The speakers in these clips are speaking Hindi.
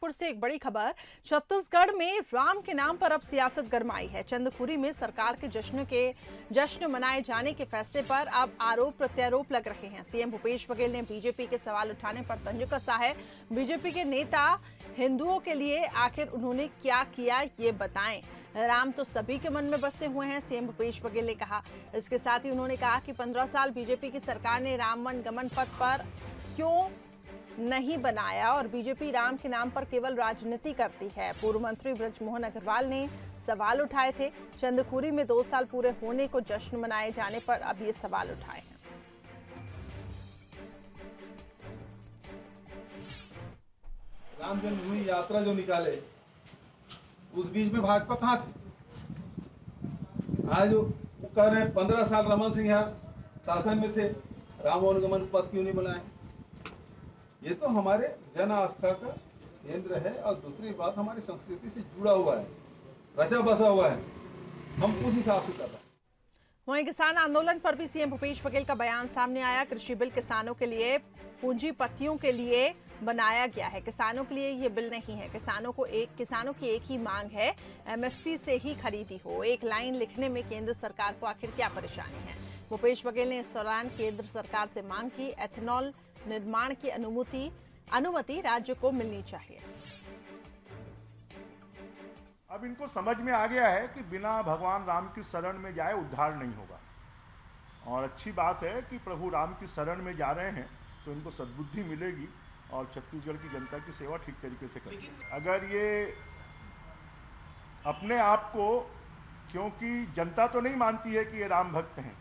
पुर से एक बड़ी खबर। छत्तीसगढ़ में राम के नाम पर अब सियासत गरमाई है। चंदखुरी में सरकार के जश्न मनाए जाने के फैसले पर अब आरोप प्रत्यारोप लग रहे हैं। सीएम भूपेश बघेल ने बीजेपी के सवाल उठाने पर तंज कसा है। बीजेपी के नेता हिंदुओं के लिए आखिर उन्होंने क्या किया ये बताएं। राम तो सभी के मन में बसे हुए हैं, सीएम भूपेश बघेल ने कहा। इसके साथ ही उन्होंने कहा कि 15 साल बीजेपी की सरकार ने राम मन गमन पथ पर क्यों नहीं बनाया और बीजेपी राम के नाम पर केवल राजनीति करती है। पूर्व मंत्री बृजमोहन अग्रवाल ने सवाल उठाए थे। चंदखुरी में 2 साल पूरे होने को जश्न मनाए जाने पर अब ये सवाल उठाए हैं। राम जन्मभूमि यात्रा जो निकाले उस बीच में भाजपा कहां थी? आज वो कह रहे हैं 15 साल रमन सिंह शासन में थे, राम अनुगमन पथ क्यों नहीं बनाए? ये तो हमारे जन आस्था का केंद्र है और दूसरी बात हमारी संस्कृति से जुड़ा हुआ है, रचा बसा हुआ है। हम उस हिसाब से कर रहे हैं। वहीं किसान आंदोलन पर भी सीएम भूपेश बघेल का बयान सामने आया। कृषि बिल किसानों के लिए, पूंजीपतियों के लिए बनाया गया है। किसानों के लिए ये बिल नहीं है। किसानों की एक ही मांग है, एमएसपी से ही खरीदी हो। एक लाइन लिखने में केंद्र सरकार को आखिर क्या परेशानी है? भूपेश बघेल ने इस दौरान केंद्र सरकार से मांग की, एथेनॉल निर्माण की अनुमति राज्य को मिलनी चाहिए। अब इनको समझ में आ गया है कि बिना भगवान राम की शरण में जाए उद्धार नहीं होगा। और अच्छी बात है कि प्रभु राम की शरण में जा रहे हैं तो इनको सद्बुद्धि मिलेगी और छत्तीसगढ़ की जनता की सेवा ठीक तरीके से करेंगे। अगर ये अपने आप को, क्योंकि जनता तो नहीं मानती है कि ये राम भक्त हैं,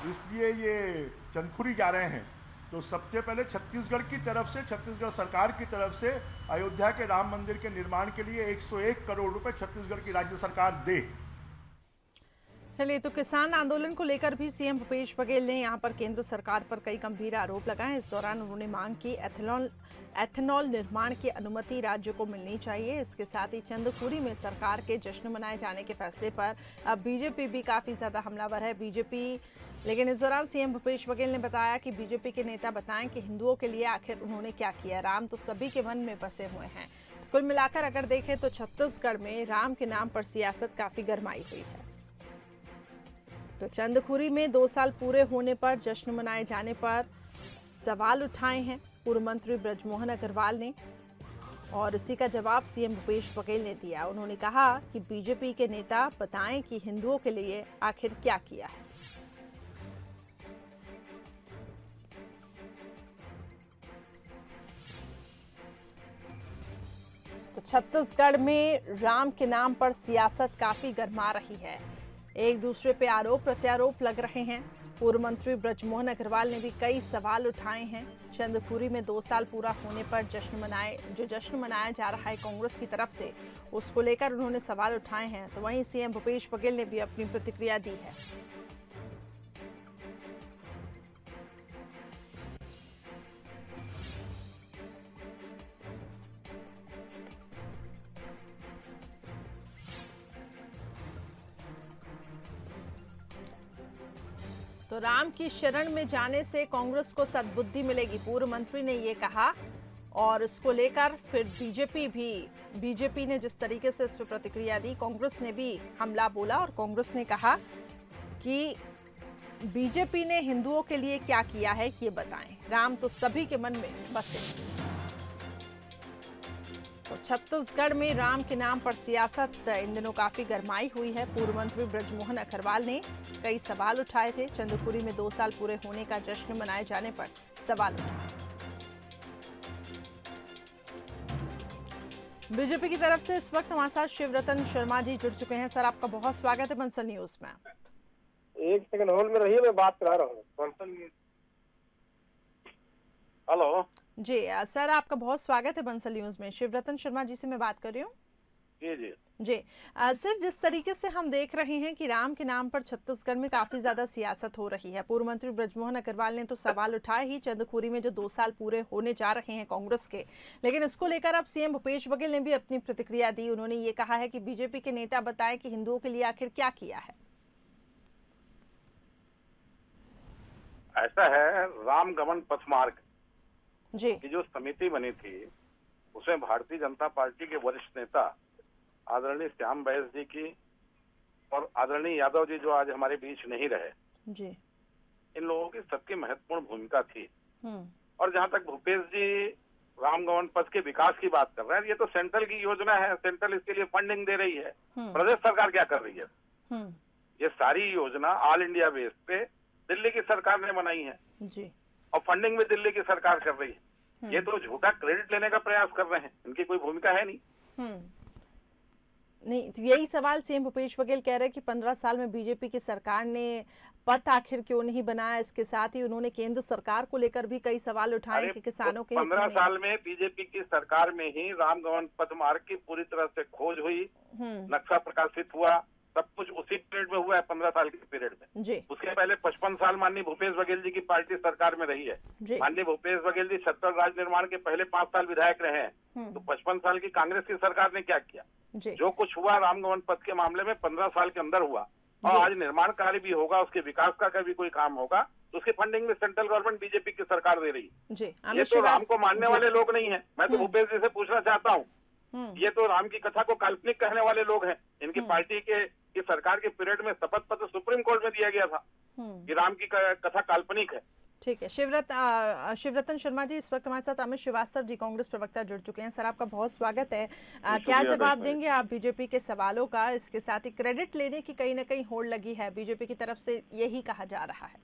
इसलिए ये चंदखुरी जा रहे हैं, तो सबसे पहले छत्तीसगढ़ की तरफ से, छत्तीसगढ़ सरकार की तरफ से अयोध्या के राम मंदिर के निर्माण के लिए 101 करोड़ रुपए छत्तीसगढ़ की राज्य सरकार दे। चलिए, तो किसान आंदोलन को लेकर भी सीएम भूपेश बघेल ने यहां पर केंद्र सरकार पर कई गंभीर आरोप लगाए। इस दौरान उन्होंने मांग की एथेनॉल निर्माण की अनुमति राज्य को मिलनी चाहिए। इसके साथ ही चंदखुरी में सरकार के जश्न मनाए जाने के फैसले पर अब बीजेपी भी काफी ज्यादा हमलावर है। लेकिन इस दौरान सीएम भूपेश बघेल ने बताया कि बीजेपी के नेता बताएं कि हिंदुओं के लिए आखिर उन्होंने क्या किया। राम तो सभी के मन में बसे हुए हैं। कुल मिलाकर अगर देखें तो छत्तीसगढ़ में राम के नाम पर सियासत काफी गरमाई हुई है। तो चंदखुरी में 2 साल पूरे होने पर जश्न मनाए जाने पर सवाल उठाए हैं पूर्व मंत्री बृजमोहन अग्रवाल ने, और इसी का जवाब सीएम भूपेश बघेल ने दिया। उन्होंने कहा कि बीजेपी के नेता बताएं कि हिंदुओं के लिए आखिर क्या किया है। तो छत्तीसगढ़ में राम के नाम पर सियासत काफी गरमा रही है। एक दूसरे पे आरोप प्रत्यारोप लग रहे हैं। पूर्व मंत्री बृजमोहन अग्रवाल ने भी कई सवाल उठाए हैं। चंदखुरी में 2 साल पूरा होने पर जश्न मनाया जा रहा है कांग्रेस की तरफ से, उसको लेकर उन्होंने सवाल उठाए हैं। तो वहीं सीएम भूपेश बघेल ने भी अपनी प्रतिक्रिया दी है। तो राम की शरण में जाने से कांग्रेस को सद्बुद्धि मिलेगी, पूर्व मंत्री ने ये कहा। और इसको लेकर फिर बीजेपी ने जिस तरीके से इस पर प्रतिक्रिया दी, कांग्रेस ने भी हमला बोला और कांग्रेस ने कहा कि बीजेपी ने हिंदुओं के लिए क्या किया है ये बताएं। राम तो सभी के मन में बसे। तो छत्तीसगढ़ में राम के नाम पर सियासत इन दिनों काफी गरमाई हुई है। पूर्व मंत्री बृजमोहन अग्रवाल ने कई सवाल उठाए थे। चंदखुरी में 2 साल पूरे होने का जश्न मनाए जाने पर सवाल उठाए। बीजेपी की तरफ से इस वक्त हमारे साथ शिवरतन शर्मा जी जुड़ चुके हैं। सर, आपका बहुत स्वागत है बंसल न्यूज में। एक सेकंड होल्ड में रहिए, मैं बात करा रहा हूँ बंसल न्यूज। हेलो जी सर, आपका बहुत स्वागत है बंसल न्यूज में। शिवरतन शर्मा जी से मैं बात कर रही हूँ। जी सर, जिस तरीके से हम देख रहे हैं कि राम के नाम पर छत्तीसगढ़ में काफी ज्यादा सियासत हो रही है। पूर्व मंत्री बृजमोहन अग्रवाल ने तो सवाल उठाए ही चंदखुरी में जो 2 साल पूरे होने जा रहे हैं कांग्रेस के, लेकिन इसको लेकर अब सीएम भूपेश बघेल ने भी अपनी प्रतिक्रिया दी। उन्होंने ये कहा है कि बीजेपी के नेता बताएं कि हिंदुओं के लिए आखिर क्या किया है। ऐसा है, राम गमन पथ मार्ग जी की जो समिति बनी थी उसमें भारतीय जनता पार्टी के वरिष्ठ नेता आदरणीय श्याम बैस जी की और आदरणीय यादव जी जो आज हमारे बीच नहीं रहे जी, इन लोगों की सबकी महत्वपूर्ण भूमिका थी। हम्म, और जहां तक भूपेश जी रामगवन पथ के विकास की बात कर रहे हैं, ये तो सेंट्रल की योजना है, सेंट्रल इसके लिए फंडिंग दे रही है। प्रदेश सरकार क्या कर रही है? ये सारी योजना ऑल इंडिया बेस पे दिल्ली की सरकार ने बनाई है जी, और फंडिंग भी दिल्ली की सरकार कर रही है। ये तो झूठा क्रेडिट लेने का प्रयास कर रहे हैं, इनकी कोई भूमिका है नहीं। नहीं, तो यही सवाल सीएम भूपेश बघेल कह रहे हैं कि 15 साल में बीजेपी की सरकार ने पथ आखिर क्यों नहीं बनाया। इसके साथ ही उन्होंने केंद्र सरकार को लेकर भी कई सवाल उठाए कि किसानों के 15 साल में बीजेपी की सरकार में ही रामगवन पथ मार्ग की पूरी तरह से खोज हुई, नक्शा प्रकाशित हुआ, सब कुछ उसी पीरियड में हुआ है, 15 साल के पीरियड में जी। उसके पहले 55 साल माननीय भूपेश बघेल जी की पार्टी सरकार में रही है। माननीय भूपेश बघेल जी छत्तीसगढ़ राज्य निर्माण के पहले 5 साल विधायक रहे हैं, तो 55 साल की कांग्रेस की सरकार ने क्या किया? जो कुछ हुआ रामगवन पथ के मामले में 15 साल के अंदर हुआ, और आज निर्माण कार्य भी होगा, उसके विकास का भी कोई काम होगा तो उसकी फंडिंग में सेंट्रल गवर्नमेंट बीजेपी की सरकार दे रही है। ये तो राम को मानने वाले लोग नहीं है। मैं तो भूपेश जी से पूछना चाहता हूँ, ये तो राम की कथा को काल्पनिक कहने वाले लोग हैं। इनकी पार्टी की सरकार के पीरियड में शपथ पत्र सुप्रीम कोर्ट में दिया गया था कि राम की कथा काल्पनिक है। ठीक है, शिवरतन शर्मा जी इस वक्त हमारे साथ अमित श्रीवास्तव जी कांग्रेस प्रवक्ता जुड़ चुके हैं। सर, आपका बहुत स्वागत है। क्या जवाब देंगे आप बीजेपी के सवालों का? इसके साथ ही क्रेडिट लेने की कहीं ना कहीं होड़ लगी है, बीजेपी की तरफ से यही कहा जा रहा है।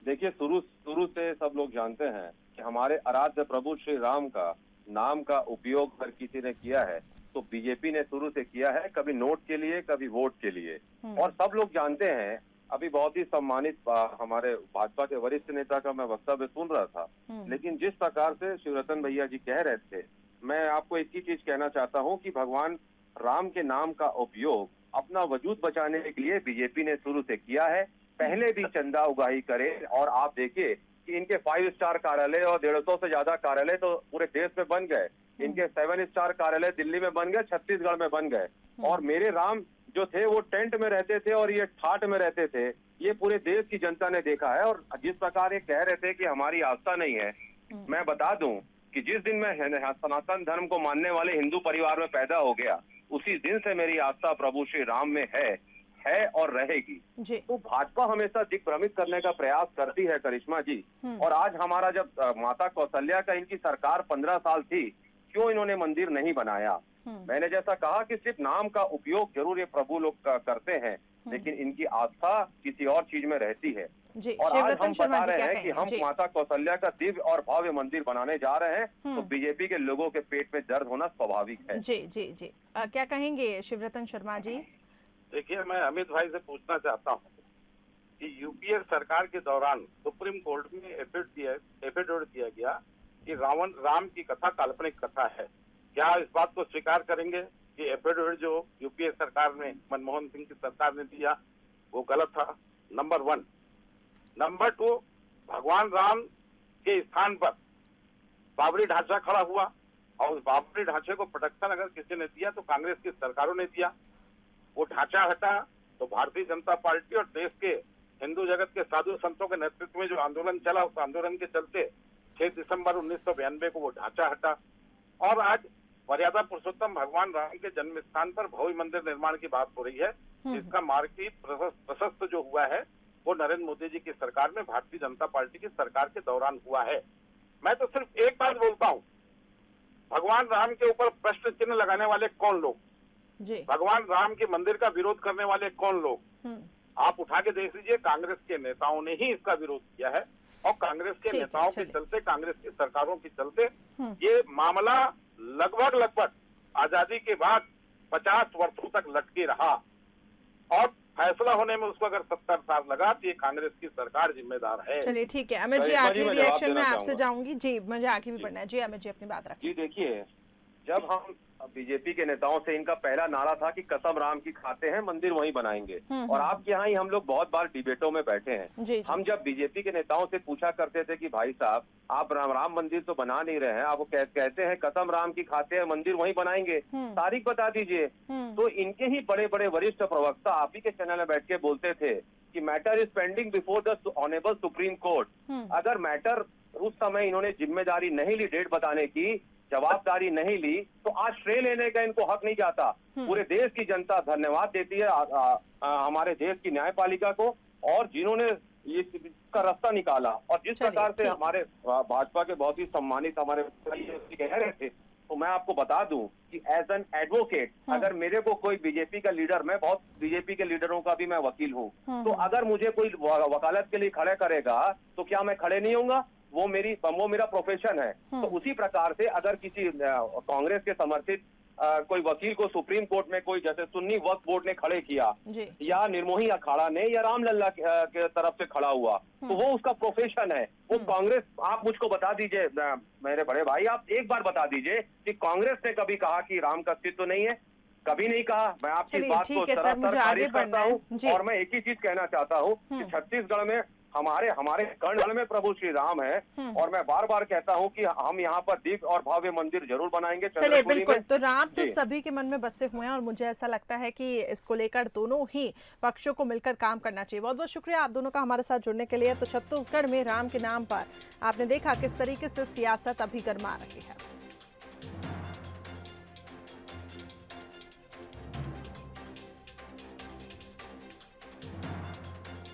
देखिए, शुरू से सब लोग जानते हैं कि हमारे आराध्य प्रभु श्री राम का नाम का उपयोग अगर किसी ने किया है तो बीजेपी ने शुरू से किया है, कभी नोट के लिए कभी वोट के लिए। और सब लोग जानते हैं, अभी बहुत ही सम्मानित हमारे भाजपा के वरिष्ठ नेता का मैं वक्तव्य सुन रहा था, लेकिन जिस प्रकार से शिवरतन भैया जी कह रहे थे, मैं आपको एक ही चीज कहना चाहता हूं कि भगवान राम के नाम का उपयोग अपना वजूद बचाने के लिए बीजेपी ने शुरू से किया है। पहले भी चंदा उगाही करे, और आप देखिए कि इनके 5 स्टार कार्यालय और 150 से ज्यादा कार्यालय तो पूरे देश में बन गए। इनके 7 स्टार कार्यालय दिल्ली में बन गए, छत्तीसगढ़ में बन गए। और मेरे राम जो थे वो टेंट में रहते थे और ये ठाट में रहते थे। ये पूरे देश की जनता ने देखा है। और जिस प्रकार ये कह रहे थे कि हमारी आस्था नहीं है, मैं बता दूं कि जिस दिन मैं सनातन धर्म को मानने वाले हिंदू परिवार में पैदा हो गया, उसी दिन से मेरी आस्था प्रभु श्री राम में है और रहेगी। तो भाजपा हमेशा दिग्भ्रमित करने का प्रयास करती है, करिश्मा जी। और आज हमारा जब माता कौशल्या का इनकी सरकार 15 साल थी, क्यों इन्होंने मंदिर नहीं बनाया? मैंने जैसा कहा कि सिर्फ नाम का उपयोग जरूर ये प्रभु लोग करते हैं, लेकिन इनकी आस्था किसी और चीज में रहती है। और आज हम बता रहे हैं कि हम माता कौशल्या का दिव्य और भव्य मंदिर बनाने जा रहे हैं, तो बीजेपी के लोगों के पेट में दर्द होना स्वाभाविक है। जी। क्या कहेंगे शिवरतन शर्मा जी? देखिए, मैं अमित भाई से पूछना चाहता हूँ कि यूपीए सरकार के दौरान सुप्रीम कोर्ट में एफिडेविट दिया गया कि राम की कथा काल्पनिक कथा है। क्या इस बात को स्वीकार करेंगे कि एफिडेविट जो यूपीए सरकार ने, मनमोहन सिंह की सरकार ने दिया, वो गलत था? नंबर 1। नंबर 2, भगवान राम के स्थान पर बाबरी ढांचा खड़ा हुआ, और उस बाबरी ढांचे को प्रोटेक्शन अगर किसी ने दिया तो कांग्रेस की सरकारों ने दिया। वो ढांचा हटा तो भारतीय जनता पार्टी और देश के हिंदू जगत के साधु संतों के नेतृत्व में जो आंदोलन चला, उस आंदोलन के चलते 6 दिसंबर 1992 को वो ढांचा हटा। और आज मर्यादा पुरुषोत्तम भगवान राम के जन्म स्थान पर भव्य मंदिर निर्माण की बात हो रही है, जिसका मार्केट प्रशस्त जो हुआ है वो नरेंद्र मोदी जी की सरकार में, भारतीय जनता पार्टी की सरकार के दौरान हुआ है। मैं तो सिर्फ एक बात बोलता हूँ, भगवान राम के ऊपर प्रश्न चिन्ह लगाने वाले कौन लोग, भगवान राम के मंदिर का विरोध करने वाले कौन लोग, आप उठा के देख लीजिए। कांग्रेस के नेताओं ने ही इसका विरोध किया है, और कांग्रेस के नेताओं के चलते, कांग्रेस की सरकारों के चलते ये मामला लगभग आजादी के बाद 50 वर्षों तक लटके रहा, और फैसला होने में उसको अगर 70 साल लगा तो ये कांग्रेस की सरकार जिम्मेदार है। चलिए ठीक है, अमित जी आखिरी रिएक्शन में आपसे जाऊंगी। जी, मुझे आगे भी बढ़ना है। जी अमित जी, अपनी बात रखिए। जी देखिए, जब हम बीजेपी के नेताओं से, इनका पहला नारा था कि कसम राम की खाते हैं, मंदिर वहीं बनाएंगे। और आपके यहाँ ही हम लोग बहुत बार डिबेटों में बैठे हैं। हम जब बीजेपी के नेताओं से पूछा करते थे कि भाई साहब, आप राम मंदिर तो बना नहीं रहे हैं, आप कहते हैं कसम राम की खाते हैं, मंदिर वहीं बनाएंगे, तारीख बता दीजिए। तो इनके ही बड़े बड़े वरिष्ठ प्रवक्ता आप ही के चैनल में बैठ के बोलते थे कि matter is pending before the honourable supreme court. अगर मैटर उस समय इन्होंने जिम्मेदारी नहीं ली डेट बताने की, जवाबदारी नहीं ली तो आज श्रेय लेने का इनको हक नहीं जाता। पूरे देश की जनता धन्यवाद देती है हमारे देश की न्यायपालिका को, और जिन्होंने इसका रास्ता निकाला। और जिस प्रकार से हमारे भाजपा के बहुत ही सम्मानित हमारे कह रहे थे, तो मैं आपको बता दूं कि एज एन एडवोकेट अगर मेरे को कोई बीजेपी का लीडर, मैं बहुत बीजेपी के लीडरों का भी मैं वकील हूं, तो अगर मुझे कोई वकालत के लिए खड़े करेगा तो क्या मैं खड़े नहीं होऊंगा? वो मेरा प्रोफेशन है। तो उसी प्रकार से अगर किसी कांग्रेस के समर्थित कोई वकील को सुप्रीम कोर्ट में कोई जैसे सुन्नी वक्फ बोर्ड ने खड़े किया, या निर्मोही अखाड़ा ने या रामलल्ला के तरफ से खड़ा हुआ, तो वो उसका प्रोफेशन है। वो कांग्रेस, आप मुझको बता दीजिए मेरे बड़े भाई, आप एक बार बता दीजिए कि कांग्रेस ने कभी कहा कि राम का अस्तित्व नहीं है? कभी नहीं कहा। मैं आपकी इस बात को सरासर खारिज करता हूँ। और मैं एक ही चीज कहना चाहता हूँ कि छत्तीसगढ़ में हमारे कर्णगढ़ में प्रभु श्री राम है, और मैं बार बार कहता हूं कि हम यहाँ पर दिव्य और भव्य मंदिर जरूर बनाएंगे। चलिए बिल्कुल, तो राम तो सभी के मन में बसे हुए हैं, और मुझे ऐसा लगता है कि इसको लेकर दोनों ही पक्षों को मिलकर काम करना चाहिए। बहुत बहुत शुक्रिया आप दोनों का हमारे साथ जुड़ने के लिए। तो छत्तीसगढ़ में राम के नाम पर आपने देखा किस तरीके से सियासत अभी गर्मा रही है।